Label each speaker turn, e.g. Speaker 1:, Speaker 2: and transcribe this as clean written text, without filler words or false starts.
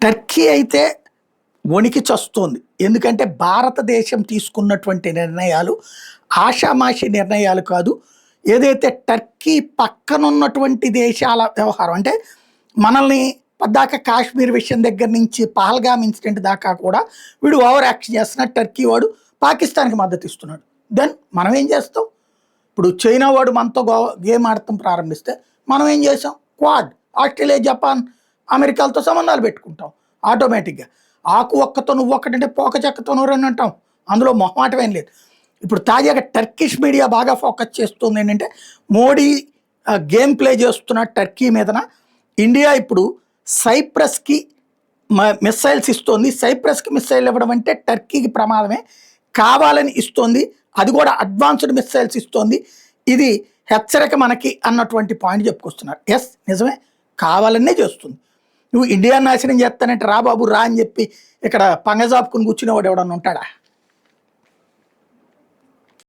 Speaker 1: Turkey అయితే వణికి చస్తోంది. ఎందుకంటే భారతదేశం తీసుకున్నటువంటి నిర్ణయాలు ఆషామాషి నిర్ణయాలు కాదు. ఏదైతే టర్కీ పక్కనున్నటువంటి దేశాల వ్యవహారం అంటే మనల్ని పద్దాక కాశ్మీర్ విషయం దగ్గర నుంచి పహల్గామ్ ఇన్సిడెంట్ దాకా కూడా వీడు ఓవర్ యాక్షన్ చేస్తున్నాడు. టర్కీ వాడు పాకిస్తాన్కి మద్దతు ఇస్తున్నాడు. దెన్ మనం ఏం చేస్తాం? ఇప్పుడు చైనా వాడు మనతో గేమ్ ఆడటం ప్రారంభిస్తే మనం ఏం చేసాం? క్వాడ్, ఆస్ట్రేలియా, జపాన్, అమెరికాలతో సంబంధాలు పెట్టుకుంటాం ఆటోమేటిక్గా. ఆకు ఒక్కతో నువ్వు ఒక్కటంటే పోక చెక్కతో నువ్వు రెండు అంటాం. అందులో మొహమాటం ఏం లేదు. ఇప్పుడు తాజాగా టర్కిష్ మీడియా బాగా ఫోకస్ చేస్తుంది ఏంటంటే మోడీ గేమ్ ప్లే చేస్తున్న టర్కీ మీదన ఇండియా ఇప్పుడు సైప్రస్కి మిస్సైల్స్ ఇస్తోంది. సైప్రస్కి మిస్సైల్ ఇవ్వడం అంటే టర్కీకి ప్రమాదమే, కావాలని ఇస్తోంది. అది కూడా అడ్వాన్స్డ్ మిస్సైల్స్ ఇస్తోంది. ఇది హెచ్చరిక మనకి అన్నటువంటి పాయింట్ చెప్పుకొస్తున్నారు. ఎస్, నిజమే, కావాలనే చేస్తుంది. నువ్వు ఇండియా నాశనం చేస్తానంటే రా బాబు రా అని చెప్పి ఇక్కడ పంగజాపుకుని కూర్చునేవాడు ఎవడన్నా ఉంటాడా?